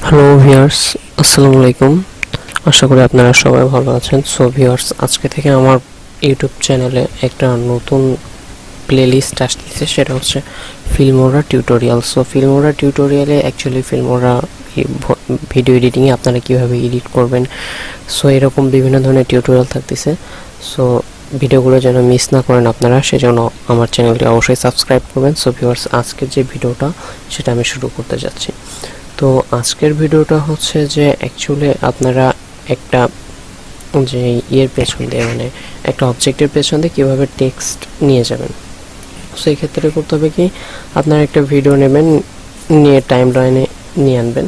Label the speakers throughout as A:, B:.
A: Hello viewers, আসসালামু আলাইকুম। আশা করি আপনারা সবাই ভালো আছেন। সো ভিউয়ার্স, আজকে থেকে আমার ইউটিউব চ্যানেলে একটা নতুন প্লেলিস্ট আসতেছে, সেটা হচ্ছে ফিল্মোরা টিউটোরিয়াল। সো ফিল্মোরা টিউটোরিয়ালে অ্যাকচুয়ালি ফিল্মোরা ভিডিও এডিটিংয়ে আপনারা কীভাবে এডিট করবেন, সো এরকম বিভিন্ন ধরনের টিউটোরিয়াল থাকতেছে। সো ভিডিওগুলো যেন মিস না করেন আপনারা, সেজন্য আমার চ্যানেলটি অবশ্যই সাবস্ক্রাইব করবেন। সো ভিউয়ার্স, আজকের যে ভিডিওটা সেটা আমি শুরু করতে যাচ্ছি। তো আজকের ভিডিওটা হচ্ছে যে অ্যাকচুয়ালি আপনারা একটা যে ইয়ের পেছন দিয়ে মানে একটা অবজেক্টের পেছন দিয়ে কীভাবে টেক্সট নিয়ে যাবেন। সো এই ক্ষেত্রে করতে হবে কি, আপনারা একটা ভিডিও নেবেন, নিয়ে টাইম লাইনে নিয়ে আনবেন,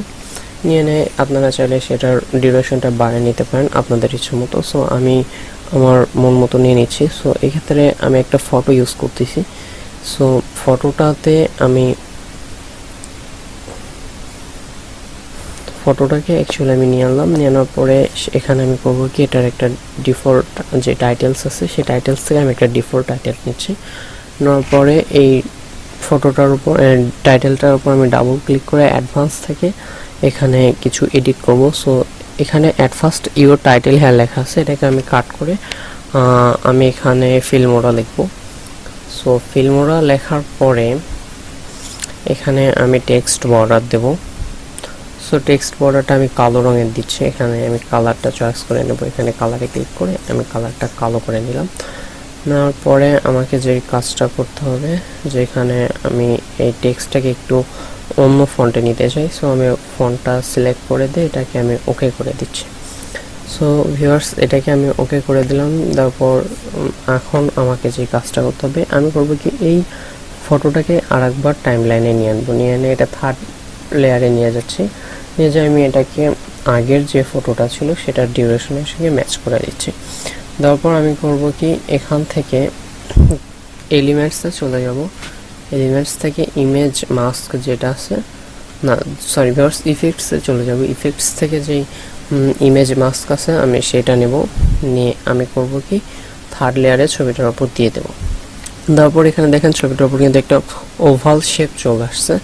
A: নিয়ে এনে আপনারা চাইলে সেটার ডিউরেশনটা বাড়িয়ে নিতে পারেন আপনাদের ইচ্ছে মতো। সো আমি আমার মন মতো নিয়ে নিচ্ছি। সো এক্ষেত্রে আমি একটা ফটো ইউজ করতেছি। সো ফটোটাকে আমি নিয়ে আনলাম, নিয়ে আনার পরে এখানে আমি করবো কি, এটার একটা ডিফল্ট যে টাইটেলস আছে সেই টাইটেলস থেকে আমি একটা ডিফল্ট টাইটেল নিচ্ছি। নেওয়ার পরে এই ফটোটার উপর টাইটেলটার উপর আমি ডাবল ক্লিক করে অ্যাডভান্স থেকে এখানে কিছু এডিট করব। সো এখানে অ্যাট ফার্স্ট ইউর টাইটেল হ্যাঁ লেখা আছে, এটাকে আমি কাট করে আমি এখানে ফিল্মোরা লিখব। সো ফিল্মোরা লেখার পরে এখানে আমি টেক্সট বর্ডার দেব। সো টেক্সট বর্ডারটা আমি কালো রঙের দিচ্ছি। এখানে আমি কালারটা চয়েস করে নেব, এখানে কালারে ক্লিক করে আমি কালারটা কালো করে নিলাম। নেওয়ার পরে আমাকে যে কাজটা করতে হবে, যেখানে আমি এই টেক্সটটাকে একটু অন্য ফন্টে নিতে চাই। সো আমি ফন্টটা সিলেক্ট করে দিয়ে এটাকে আমি ওকে করে দিচ্ছি। সো ভিউয়ার্স, এটাকে আমি ওকে করে দিলাম। তারপর এখন আমাকে যে কাজটা করতে হবে, আমি করবো কি, এই ফটোটাকে আরেকবার টাইম লাইনে নিয়ে আনবো। নিয়ে এনে এটা থার্ড লেয়ারে নিয়ে যাচ্ছি, নিয়ে যে আমি এটাকে আগের যে ফটোটা ছিল সেটার ডিউরেশনের সঙ্গে ম্যাচ করে দিচ্ছি। তারপর আমি করব কি, এখান থেকে এলিমেন্টসে চলে যাব। এলিমেন্টস থেকে ইমেজ মাস্ক যেটা আছে, না সরি ভিউয়ার্স, ইফেক্টসে চলে যাব। ইফেক্টস থেকে যেই ইমেজ মাস্ক আছে আমি সেটা নেব, নিয়ে আমি করব কি, থার্ড লেয়ারে ছবিটার উপর দিয়ে দেব। তারপর এখানে দেখেন ছবিটার উপর কিন্তু একটা ওভাল শেপ চলে আসছে।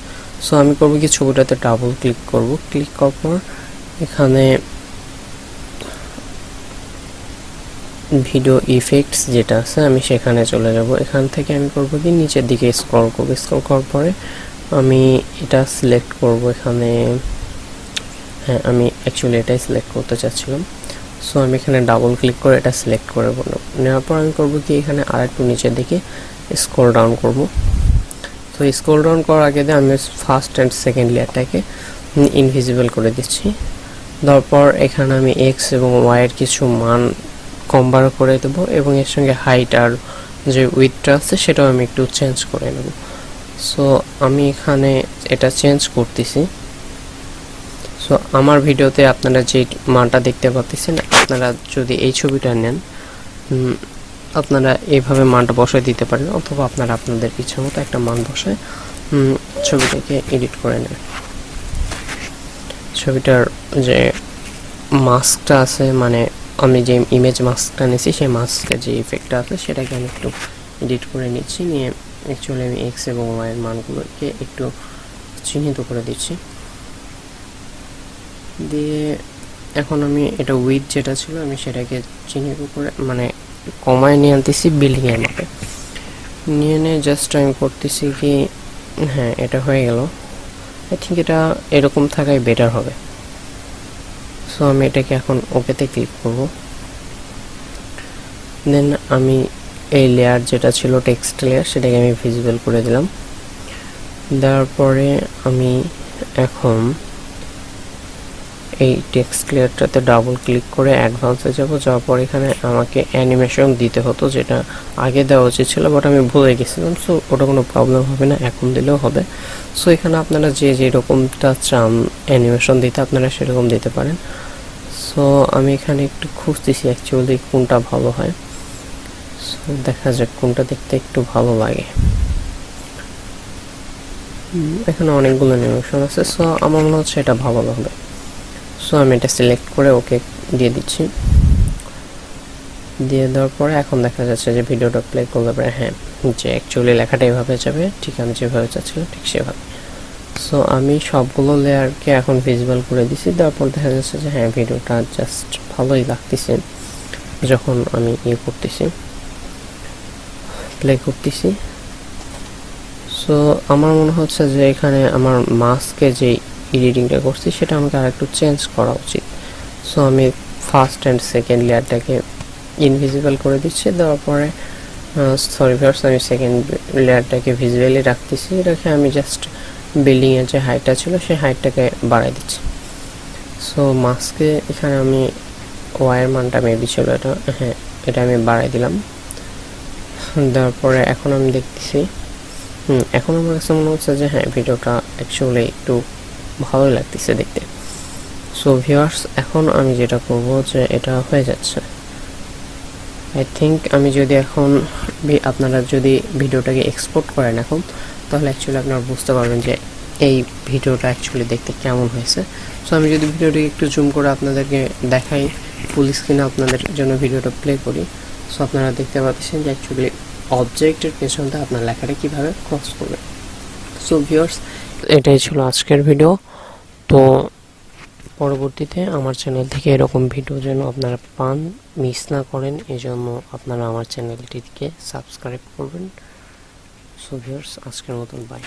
A: সো আমি করব কি, ছবিটাতে ডাবল ক্লিক করব। ক্লিক করার পর এখানে ভিডিও ইফেক্টস যেটা আছে আমি সেখানে চলে যাব। এখান থেকে আমি করব কি, নিচের দিকে স্ক্রল করব। স্ক্রল করার পরে আমি এটা সিলেক্ট করব। এখানে হ্যাঁ, আমি অ্যাকচুয়ালি এটাই সিলেক্ট করতে চাচ্ছিলাম। সো আমি এখানে ডাবল ক্লিক করে এটা সিলেক্ট করে নেব। নেওয়ার পর আমি করব কি, এখানে আর একটু নিচের দিকে স্ক্রল ডাউন করব। তো স্ক্রল ডাউন করার আগে দিয়ে আমি ফার্স্ট অ্যান্ড সেকেন্ড লেয়ারটাকে ইনভিজিবল করে দিচ্ছি। তারপর এখানে আমি এক্স এবং ওয়াইয়ের কিছু মান কম্বার করে দেব, এবং এর সঙ্গে হাইট আর যে উইথটা আছে সেটাও আমি একটু চেঞ্জ করে নেব। সো আমি এখানে এটা চেঞ্জ করতেছি। সো আমার ভিডিওতে আপনারা যে মানটা দেখতে পাচ্ছেন, আপনারা যদি এই ছবিটা নেন, আপনারা এইভাবে মানটা বসায় দিতে পারেন, অথবা আপনারা আপনাদের ইচ্ছা মতো একটা মান বসায় ছবিটাকে এডিট করে নেন। ছবিটার যে মাস্কটা আছে, মানে আমি যে ইমেজ মাস্কটা নিয়েছি সেই মাস্কের যে ইফেক্টটা আছে সেটাকে আমি একটু এডিট করে নিচ্ছি। নিয়ে অ্যাকচুয়ালি আমি এক্স এবং ওয়াইয়ের মানগুলোকে একটু চিহ্নিত করে দিচ্ছি। দিয়ে এখন আমি এটা উইথ যেটা ছিল আমি সেটাকে চিহ্নিত করে মানে কমায় নিয়ে আনতেছি বিল্ডিংয়ের মাপে। নিয়ে জাস্ট আমি করতেছি কি, হ্যাঁ এটা হয়ে গেল। আই থিঙ্ক এটা এরকম থাকাই বেটার হবে। সো আমি এটাকে এখন ওকেতে ক্লিক করব। দেন আমি এই লেয়ার যেটা ছিল টেক্সট লেয়ার সেটাকে আমি ভিজিবল করে দিলাম। দেওয়ার পরে আমি এখন এই টেক্সট লেয়ারটাতে ডাবল ক্লিক করে অ্যাডভান্সে যাব। যাওয়ার পর এখানে আমাকে অ্যানিমেশন দিতে হতো, যেটা আগে দেওয়া উচিত ছিল, বাট আমি ভুলে গেছিলাম। সো ওটা কোনো প্রবলেম হবে না, এখন দিলেও হবে। সো এখানে আপনারা যে যেরকমটা চান অ্যানিমেশন দিতে আপনারা সেরকম দিতে পারেন। সো আমি এখানে একটু খুঁজতেছি অ্যাকচুয়ালি কোনটা ভালো হয়। সো দেখা যাক কোনটা দেখতে একটু ভালো লাগে। এখানে অনেকগুলো অ্যানিমেশন আছে, সো আমার মনে হচ্ছে এটা ভালো হবে। সো আমি এটা সিলেক্ট করে ওকে দিয়ে দিচ্ছি। দিয়ে দেওয়ার পরে এখন দেখা যাচ্ছে যে ভিডিওটা প্লে করলে পরে হ্যাঁ, যে অ্যাকচুয়ালি লেখাটা এভাবে যাবে, ঠিক আমি যেভাবে চাচ্ছিলাম ঠিক সেভাবে। সো আমি সবগুলো লেয়ারকে এখন ভিজিবল করে দিছি, তারপর দেখা যাচ্ছে যে হ্যাঁ ভিডিওটা জাস্ট ভালোই লাগতেছে যখন আমি করতেছি, প্লে করতেছি। সো আমার মনে হচ্ছে যে এখানে আমার মাস্কে যে এডিটিংটা করছি সেটা আমাকে আরেকটু চেঞ্জ করা উচিত। সো আমি ফার্স্ট অ্যান্ড সেকেন্ড লেয়ারটাকে ইনভিজিবল করে দিচ্ছি, দেওয়ার পরে সরি ভিউয়ার্স, আমি সেকেন্ড লেয়ারটাকে ভিজুয়ালি রাখতেছি, রেখে আমি জাস্ট বিল্ডিংয়ের যে হাইটটা ছিল সেই হাইটটাকে বাড়াই দিচ্ছি। সো মাস্কে এখানে আমি ওয়াইয়ের মানটা মেবি ছিল এটা, হ্যাঁ এটা আমি বাড়াই দিলাম। দেওয়ার পরে এখন আমি দেখতেছি এখন আমার কাছে মনে হচ্ছে যে হ্যাঁ ভিডিওটা অ্যাকচুয়ালি একটু ভালোই লাগতেছে দেখতে। সো ভিউয়ার্স, এখন আমি যেটা করব যে এটা হয়ে যাচ্ছে, আই থিঙ্ক আমি যদি এখন আপনারা যদি ভিডিওটাকে এক্সপোর্ট করেন এখন, তাহলে অ্যাকচুয়ালি আপনারা বুঝতে পারবেন যে এই ভিডিওটা অ্যাকচুয়ালি দেখতে কেমন হয়েছে। সো আমি যদি ভিডিওটাকে একটু জুম করে আপনাদেরকে দেখাই, ফুল স্ক্রিনে আপনাদের জন্য ভিডিওটা প্লে করি, সো আপনারা দেখতে পাচ্ছেন যে অ্যাকচুয়ালি অবজেক্টের পেছনটা আপনার লেখাটা কীভাবে ক্রস করবে। সো ভিউয়ার্স, এটাই ছিল আজকের ভিডিও। তো পরবর্তীতে আমার চ্যানেল থেকে এরকম ভিডিও যেন আপনারা পান, মিস না করেন, এজন্য আপনারা আমার চ্যানেলটিকে সাবস্ক্রাইব করবেন। সো ভিউয়ার্স, আজকের মতন বাই।